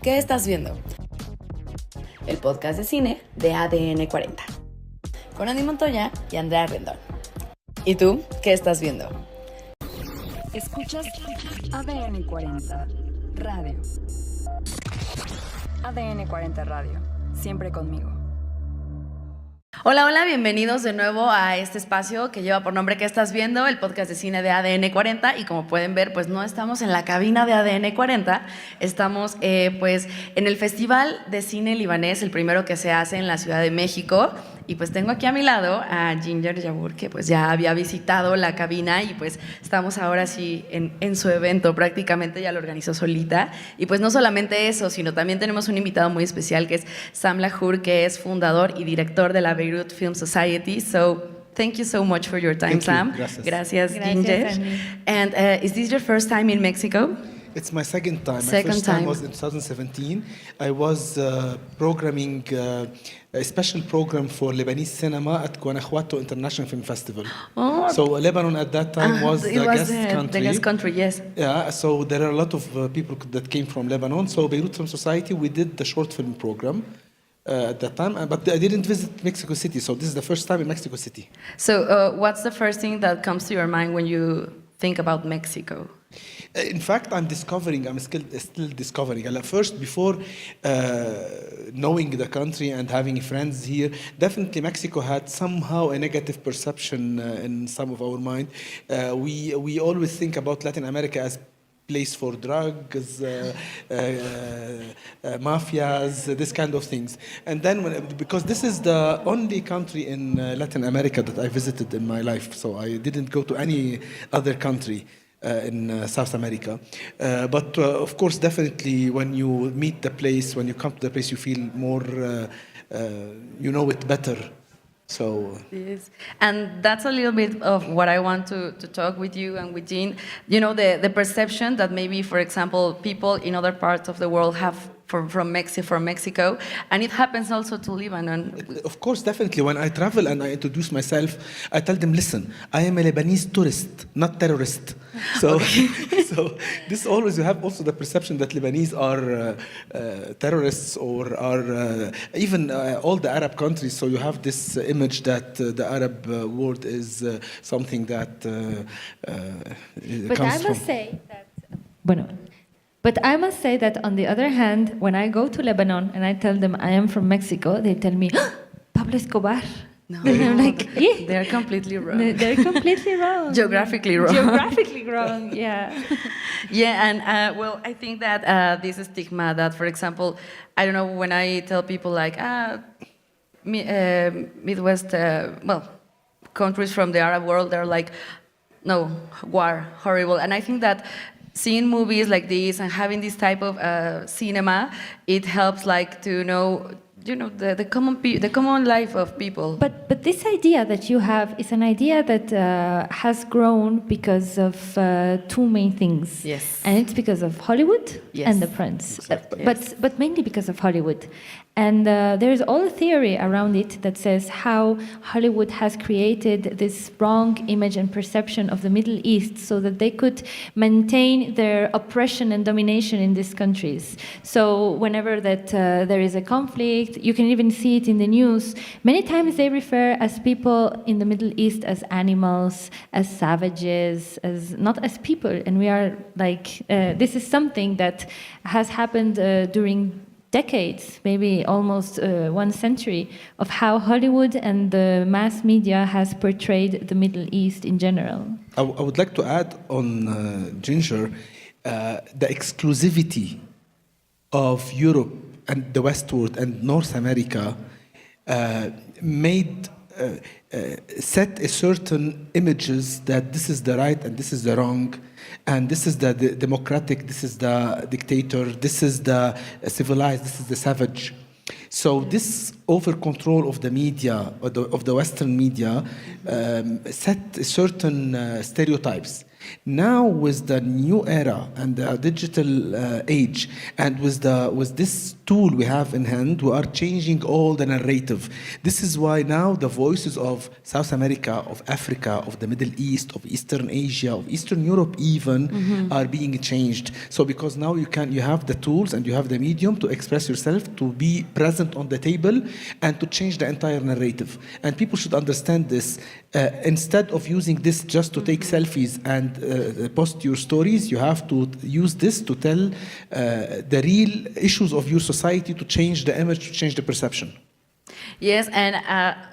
¿Qué estás viendo? El podcast de cine de ADN 40. Con Andy Montoya y Andrea Rendón. ¿Y tú? ¿Qué estás viendo? Escuchas ADN 40 Radio. ADN 40 Radio. Siempre conmigo. Hola, hola, bienvenidos de nuevo a este espacio que lleva por nombre ¿Qué estás viendo? El podcast de cine de ADN 40. Y como pueden ver, pues no estamos en la cabina de ADN 40, estamos pues en el Festival de Cine Libanés, el primero que se hace en la Ciudad de México. Y pues tengo aquí a mi lado a Ginger Yabur, que pues ya había visitado la cabina y pues estamos ahora sí en su evento, prácticamente ya lo organizó solita. Y pues no solamente eso, sino también tenemos un invitado muy especial que es Sam Lahoud, que es fundador y director de la Beirut Film Society. So thank you so much for your time, Sam. Gracias, Ginger. Andy. And is this your first time in Mexico? It's my second time. Second my first time time was in 2017. I was programming a special program for Lebanese cinema at Guanajuato International Film Festival. Oh. So Lebanon at that time was it the was guest country. The guest country, yes. Yeah, so there are a lot of people that came from Lebanon. So Beirut Film Society, we did the short film program at that time, but I didn't visit Mexico City. So this is the first time in Mexico City. So what's the first thing that comes to your mind when you think about Mexico? In fact, I'm still discovering. At first, before knowing the country and having friends here, definitely Mexico had somehow a negative perception in some of our mind. We always think about Latin America as place for drugs, mafias, this kind of things. And then, because this is the only country in Latin America that I visited in my life, so I didn't go to any other country in South America. But of course, definitely when you meet the place, when you come to the place, you feel more, you know it better. So yes, and that's a little bit of what I want to talk with you and with Jean. You know, the perception that maybe, for example, people in other parts of the world have from Mexico, and it happens also to Lebanon. Of course, definitely. When I travel and I introduce myself, I tell them, listen, I am a Lebanese tourist, not terrorist. So, so this always, you have also the perception that Lebanese are terrorists or are even all the Arab countries. So you have this image that the Arab world is something that But comes I from. must say that, But I must say that on the other hand, when I go to Lebanon and I tell them I am from Mexico, they tell me, Pablo Escobar. No, And I'm like, yeah. they're completely wrong. They're completely wrong. Geographically wrong. Geographically wrong, yeah. Yeah, and well, I think that this stigma that, for example, I don't know, when I tell people like, Midwest, well, countries from the Arab world, they're like, no, war, horrible. And I think that seeing movies like this and having this type of cinema, it helps like to know, you know, the common life of people. But this idea that you have is an idea that has grown because of two main things. Yes. And it's because of Hollywood Yes. and the Prince. Exactly. But mainly because of Hollywood. And there's all a theory around it that says how Hollywood has created this wrong image and perception of the Middle East so that they could maintain their oppression and domination in these countries. So whenever that there is a conflict, you can even see it in the news. Many times they refer as people in the Middle East as animals, as savages, as not as people. And we are like, this is something that has happened during decades, maybe almost 1 century, of how Hollywood and the mass media has portrayed the Middle East in general. I would like to add on Ginger, the exclusivity of Europe and the Westward and North America made set a certain images that this is the right and this is the wrong, and this is the democratic, this is the dictator, this is the civilized, this is the savage. So this over control of the media, of the Western media, set certain stereotypes. Now, with the new era and the digital age, and with this tool we have in hand, we are changing all the narrative. This is why now the voices of South America, of Africa, of the Middle East, of Eastern Asia, of Eastern Europe even are being changed. So because now you have the tools and you have the medium to express yourself, to be present on the table, and to change the entire narrative. And people should understand this. Instead of using this just to take selfies and post your stories, you have to use this to tell the real issues of your society, to change the image, to change the perception. Yes, and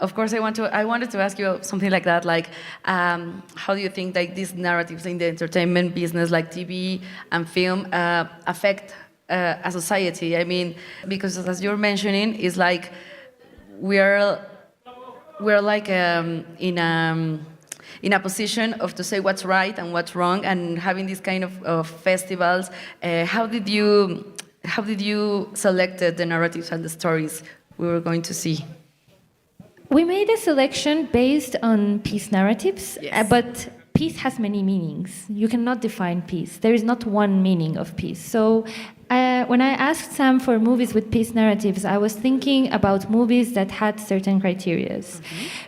of course, I wanted to ask you something like that. Like, how do you think like these narratives in the entertainment business, like TV and film, affect a society? I mean, because as you're mentioning, it's like we're like in a position of to say what's right and what's wrong, and having these kind of festivals. How did you select the narratives and the stories we were going to see? We made a selection based on peace narratives, Yes. but peace has many meanings. You cannot define peace. There is not one meaning of peace. So when I asked Sam for movies with peace narratives, I was thinking about movies that had certain criteria.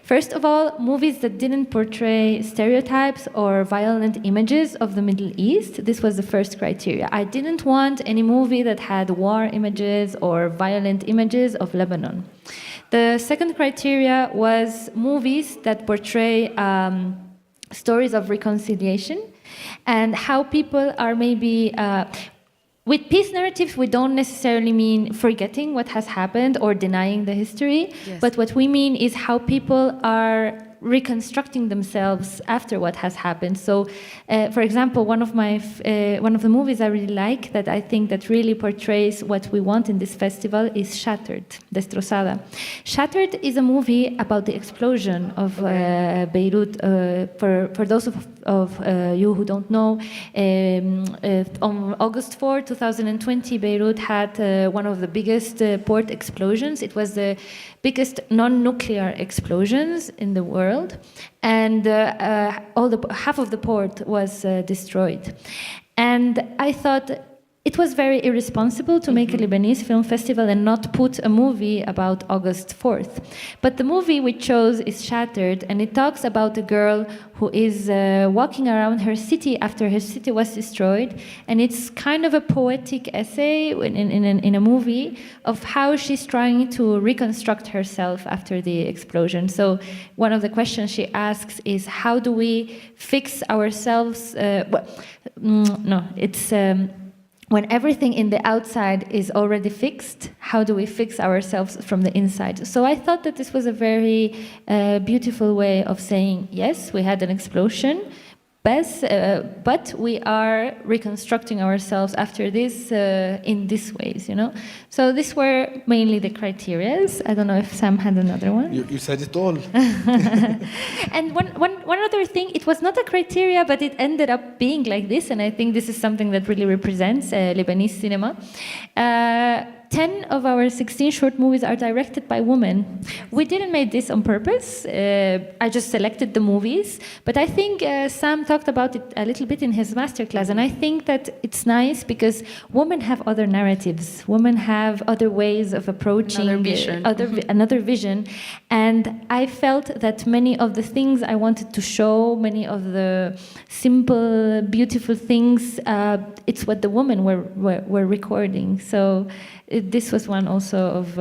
First of all, movies that didn't portray stereotypes or violent images of the Middle East. This was the first criteria. I didn't want any movie that had war images or violent images of Lebanon. The second criteria was movies that portray stories of reconciliation and how people are maybe... with peace narratives, we don't necessarily mean forgetting what has happened or denying the history, Yes. but what we mean is how people are reconstructing themselves after what has happened. So, for example, one of the movies I really like that I think that really portrays what we want in this festival is Shattered, Destrozada. Shattered is a movie about the explosion of Beirut. For those of you who don't know, on August 4, 2020, Beirut had one of the biggest port explosions. It was the biggest non-nuclear explosions in the world, and half of the port was destroyed. And I thought it was very irresponsible to make a Lebanese film festival and not put a movie about August 4th. But the movie we chose is Shattered, and it talks about a girl who is walking around her city after her city was destroyed, and it's kind of a poetic essay in a movie of how she's trying to reconstruct herself after the explosion. So one of the questions she asks is, how do we fix ourselves? When everything in the outside is already fixed, how do we fix ourselves from the inside? So I thought that this was a very beautiful way of saying, yes, we had an explosion, but we are reconstructing ourselves after this in these ways, you know? So these were mainly the criteria. I don't know if Sam had another one. You said it all. And one other thing, it was not a criteria, but it ended up being like this, and I think this is something that really represents Lebanese cinema. 10 of our 16 short movies are directed by women. We didn't make this on purpose. I just selected the movies. But I think Sam talked about it a little bit in his masterclass, and I think that it's nice because women have other narratives. Women have other ways of approaching another vision. And I felt that many of the things I wanted to show, many of the simple, beautiful things, it's what the women were recording. So this was one also of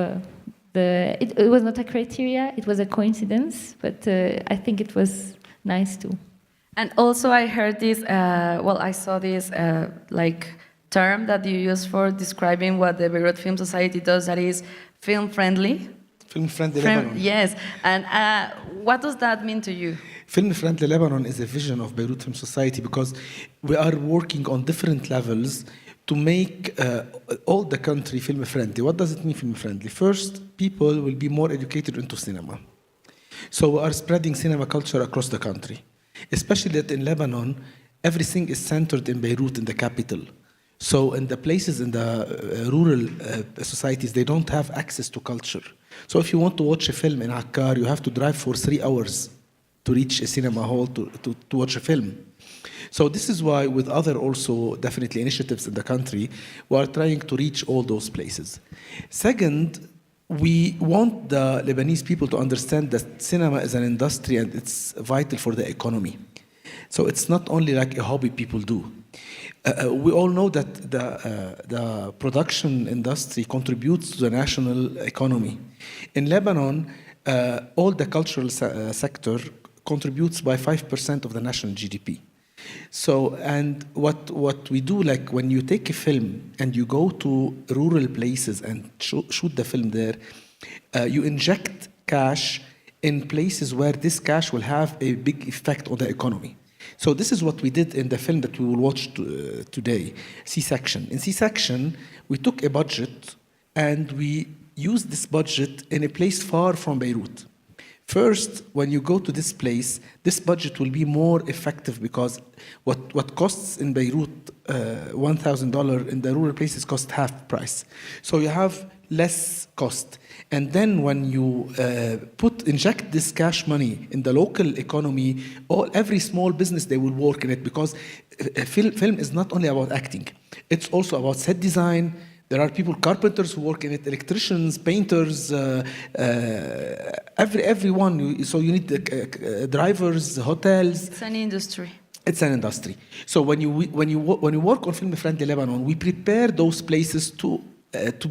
it was not a criteria, it was a coincidence, but I think it was nice too. And also I heard this, I saw this term that you use for describing what the Beirut Film Society does, that is film-friendly. Film-friendly Lebanon. Yes, and what does that mean to you? Film-friendly Lebanon is a vision of Beirut Film Society because we are working on different levels to make all the country film-friendly. What does it mean film-friendly? First, people will be more educated into cinema. So we are spreading cinema culture across the country, especially that in Lebanon, everything is centered in Beirut, in the capital. So in the places, in the rural societies, they don't have access to culture. So if you want to watch a film in Akkar, you have to drive for 3 hours to reach a cinema hall to watch a film. So this is why, with other also definitely initiatives in the country, we are trying to reach all those places. Second, we want the Lebanese people to understand that cinema is an industry and it's vital for the economy. So it's not only like a hobby people do. We all know that the production industry contributes to the national economy. In Lebanon, all the cultural sector contributes by 5% of the national GDP. So, and what we do, like when you take a film and you go to rural places and shoot the film there, you inject cash in places where this cash will have a big effect on the economy. So this is what we did in the film that we will watch today, C-Section. In C-Section, we took a budget and we used this budget in a place far from Beirut. First, when you go to this place, this budget will be more effective because what costs in Beirut $1,000 in the rural places cost half price. So you have less cost. And then when you inject this cash money in the local economy, every small business, they will work in it because film is not only about acting. It's also about set design. There are people, carpenters who work in it, electricians, painters, everyone. So you need drivers, hotels. It's an industry. It's an industry. So when you work on Film Friendly Lebanon, we prepare those places to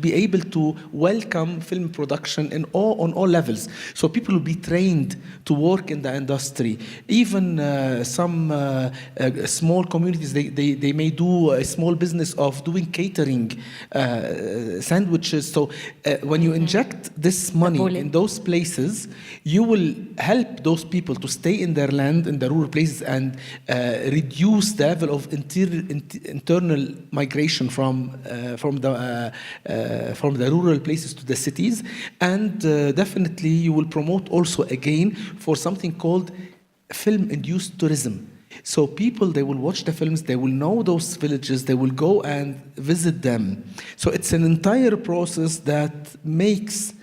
be able to welcome film production on all levels. So people will be trained to work in the industry. Even some small communities, they may do a small business of doing catering, sandwiches. So when you inject this money in those places, you will help those people to stay in their land, in the rural places, and reduce the level of internal migration from the rural places to the cities, and definitely you will promote also again for something called film-induced tourism. So people, they will watch the films, they will know those villages, they will go and visit them. So it's an entire process that makes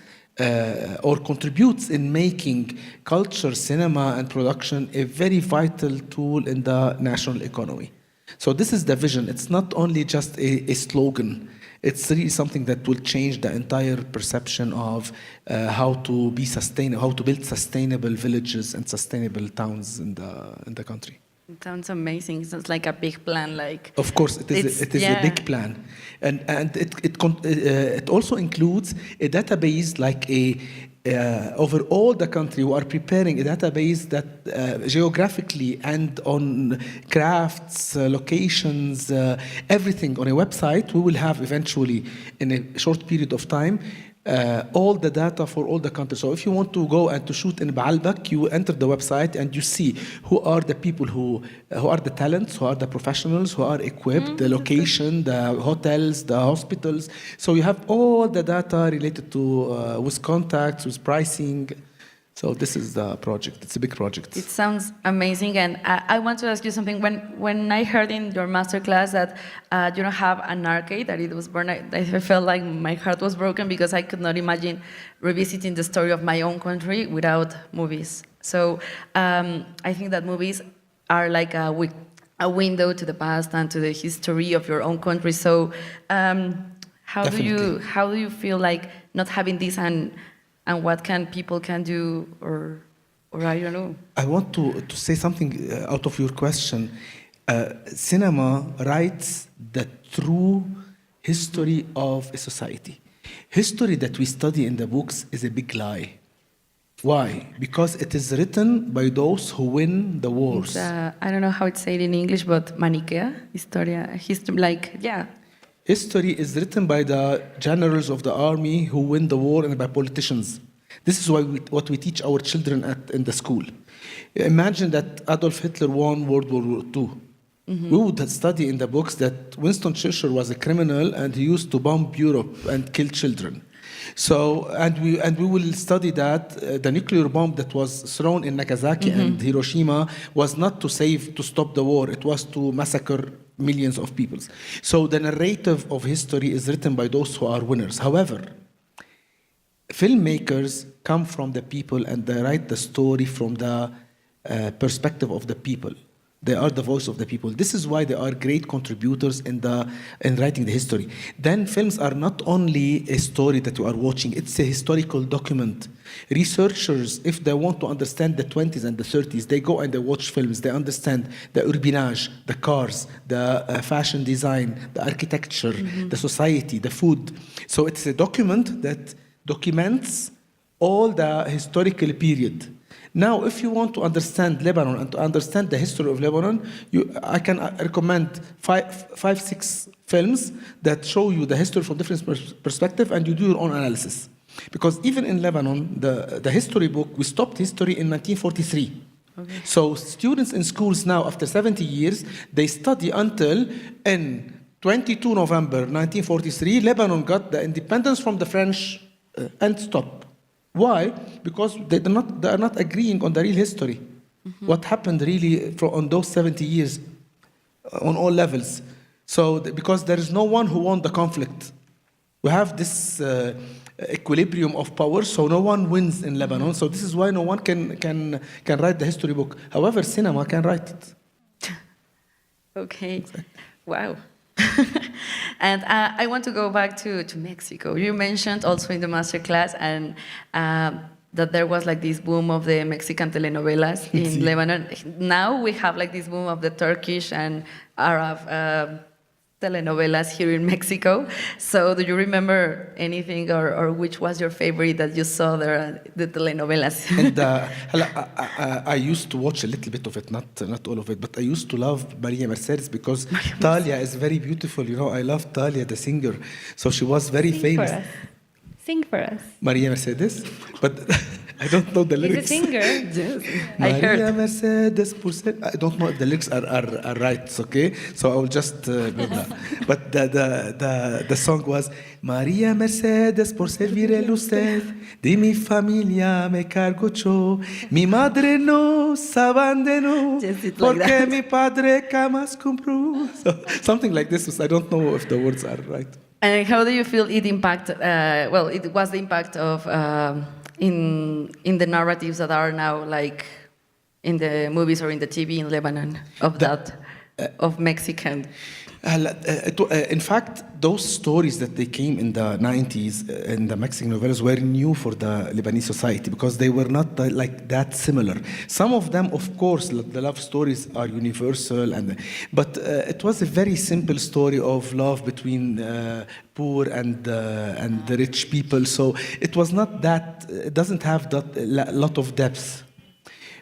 or contributes in making culture, cinema, and production a very vital tool in the national economy. So this is the vision. It's not only just a slogan. It's really something that will change the entire perception of how to be sustainable, how to build sustainable villages and sustainable towns in the country. It sounds amazing. It sounds like a big plan. Like, of course, it is a big plan, and it also includes a database like over all the country. We are preparing a database that geographically and on crafts, locations, everything on a website. We will have eventually, in a short period of time, all the data for all the countries. So if you want to go and to shoot in Baalbek, you enter the website and you see who are the people who are the talents, who are the professionals, who are equipped, the location, the hotels, the hospitals. So you have all the data related to with contacts, with pricing. So this is the project. It's a big project. It sounds amazing, and I want to ask you something. When I heard in your masterclass that you don't have an arcade, that it was born, I felt like my heart was broken because I could not imagine revisiting the story of my own country without movies. So I think that movies are like a window to the past and to the history of your own country. So how do you feel like not having this and what people can do, or I don't know. I want to say something out of your question. Cinema writes the true history of a society. History that we study in the books is a big lie. Why? Because it is written by those who win the wars. I don't know how it's said in English, but maniquea, historia, history, like, yeah. History is written by the generals of the army who win the war and by politicians. This is what we teach our children in the school. Imagine that Adolf Hitler won World War II. Mm-hmm. We would study in the books that Winston Churchill was a criminal and he used to bomb Europe and kill children. So, and we will study that the nuclear bomb that was thrown in Nagasaki and Hiroshima was not to stop the war, it was to massacre millions of people. So the narrative of history is written by those who are winners. However, filmmakers come from the people and they write the story from the perspective of the people. They are the voice of the people. This is why they are great contributors in writing the history. Then films are not only a story that you are watching, it's a historical document. Researchers, if they want to understand the 20s and the 30s, they go and they watch films. They understand the urbinage, the cars, the fashion design, the architecture, the society, the food. So it's a document that documents all the historical period. Now, if you want to understand Lebanon and to understand the history of Lebanon, I can recommend five, 6 films that show you the history from different perspectives, and you do your own analysis. Because even in Lebanon, the history book, we stopped history in 1943. Okay. So students in schools now, after 70 years, they study until in 22 November 1943, Lebanon got the independence from the French and stopped. Why? Because they are not agreeing on the real history. What happened really on those 70 years on all levels. So because there is no one who won the conflict. We have this equilibrium of power, so no one wins in Lebanon. So this is why no one can write the history book. However, cinema can write it. Okay. Exactly. Wow. And I want to go back to Mexico. You mentioned also in the masterclass and that there was like this boom of the Mexican telenovelas in Lebanon. Now we have like this boom of the Turkish and Arab telenovelas here in Mexico. So do you remember anything or which was your favorite that you saw there, the telenovelas? And I used to watch a little bit of it, not all of it, but I used to love Maria Mercedes because Talia is very beautiful. You know, I love Talia, the singer. So she was very famous. Sing for us. Maria Mercedes? But I don't know the lyrics. He's a singer. Yes, Maria I heard. Mercedes, I don't know if the lyrics are right, okay? So I will just do that. But the song was Maria Mercedes, por servirle usted, de mi familia me cargo yo, mi madre nos abandonó, porque mi padre jamás compró. So, something like this. I don't know if the words are right. And how do you feel it impacted? Well, it was the impact of in the narratives that are now like in the movies or in the TV in Lebanon of Mexican. In fact, those stories that they came in the 90s in the Mexican novellas were new for the Lebanese society because they were not like that similar. Some of them, of course, the love stories are universal, but it was a very simple story of love between poor and the rich people. So it was not that. It doesn't have that lot of depth.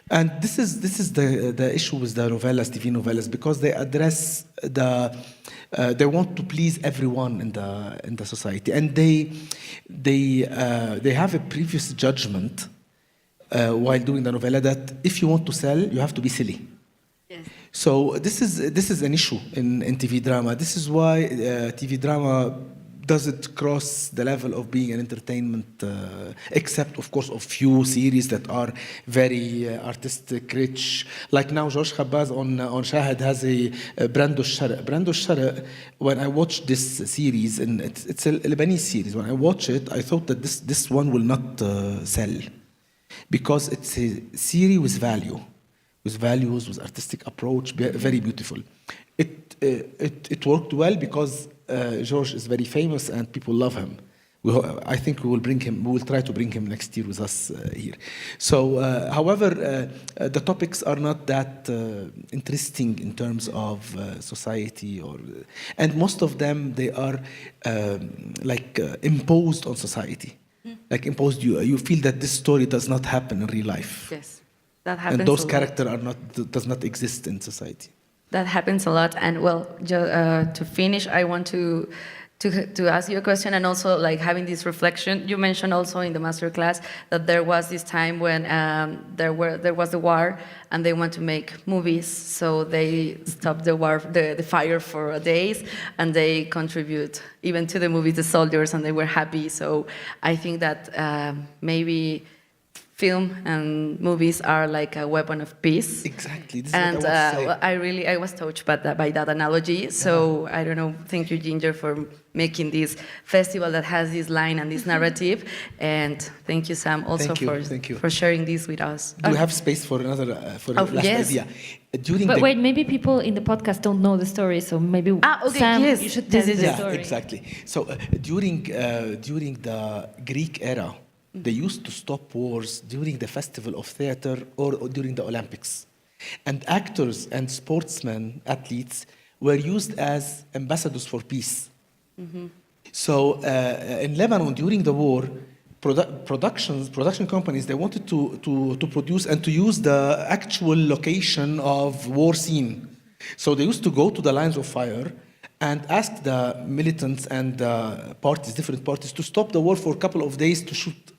And this is the issue with the novellas, TV novellas, because they address they want to please everyone in the society, and they have a previous judgment while doing the novella that if you want to sell, you have to be silly. Yes. So this is an issue in TV drama. This is why TV drama doesn't cross the level of being an entertainment, except, of course, of few series that are very artistic, rich. Like now, George Khabbaz on Shahid has a Brando Shara. Brando Shara, when I watched this series, and it's a Lebanese series, when I watch it, I thought that this one will not sell. Because it's a series with value, with values, with artistic approach, very beautiful. It worked well because George is very famous and people love him. I think we will try to bring him next year with us here. So, however, the topics are not that interesting in terms of society, and most of them, they are imposed on society. Like imposed, you feel that this story does not happen in real life. Yes, that happens. And those characters does not exist in society. That happens a lot. And well, to finish, I want to ask you a question, and also like having this reflection. You mentioned also in the masterclass that there was this time when there was the war, and they want to make movies, so they stopped the war, the fire for days, and they contribute even to the movies, the soldiers, and they were happy. So I think that maybe film and movies are like a weapon of peace. Exactly. This And is what I was saying. I was touched by that analogy. So I don't know. Thank you, Ginger, for making this festival that has this line and this narrative. And thank you, Sam, also Thank you. for sharing this with us. Do we have space for another last yes. idea? During But the wait, maybe people in the podcast don't know the story, so maybe okay, Sam, yes. you should tell This is- the yeah, story. exactly. So during the Greek era, they used to stop wars during the festival of theater or during the Olympics, and actors and sportsmen, athletes, were used as ambassadors for peace. So in Lebanon during the war, production companies, they wanted to produce and to use the actual location of war scene. So they used to go to the lines of fire and ask the militants and different parties, to stop the war for a couple of days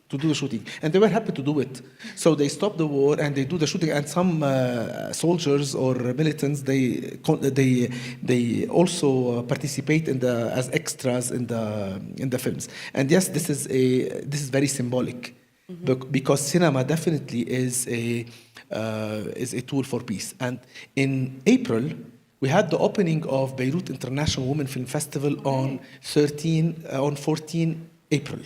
to do the shooting. And they were happy to do it. So they stopped the war and they do the shooting, and some soldiers or militants, they also participate as extras in the films. And yes, this is very symbolic, because cinema definitely is a tool for peace. And in April, we had the opening of Beirut International Women Film Festival on 14 April.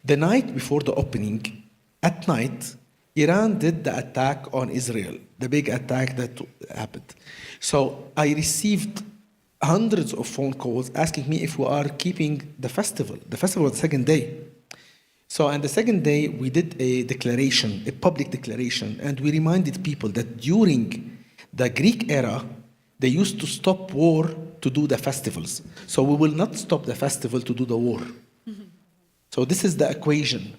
The night before the opening, at night, Iran did the attack on Israel, the big attack that happened. So I received hundreds of phone calls asking me if we are keeping the festival. The festival was the second day. So on the second day, we did a public declaration, and we reminded people that during the Greek era, they used to stop war to do the festivals. So we will not stop the festival to do the war. So this is the equation.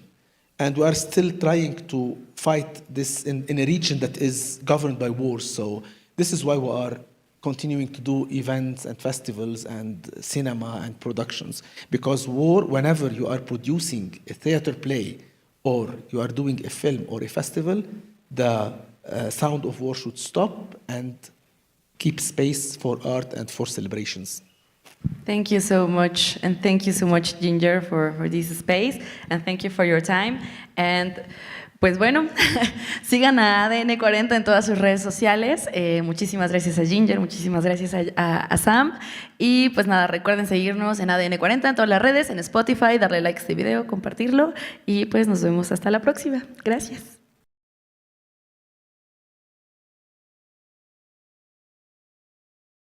And we are still trying to fight this in a region that is governed by wars. So this is why we are continuing to do events and festivals and cinema and productions. Because war, whenever you are producing a theater play or you are doing a film or a festival, the sound of war should stop and keep space for art and for celebrations. Thank you so much, and thank you so much, Ginger, for this space, and thank you for your time. And pues bueno, sigan a ADN 40 en todas sus redes sociales. Muchísimas gracias a Ginger, muchísimas gracias a Sam. Y pues nada, recuerden seguirnos en ADN 40 en todas las redes, en Spotify, darle like a este video, compartirlo, y pues nos vemos hasta la próxima. Gracias.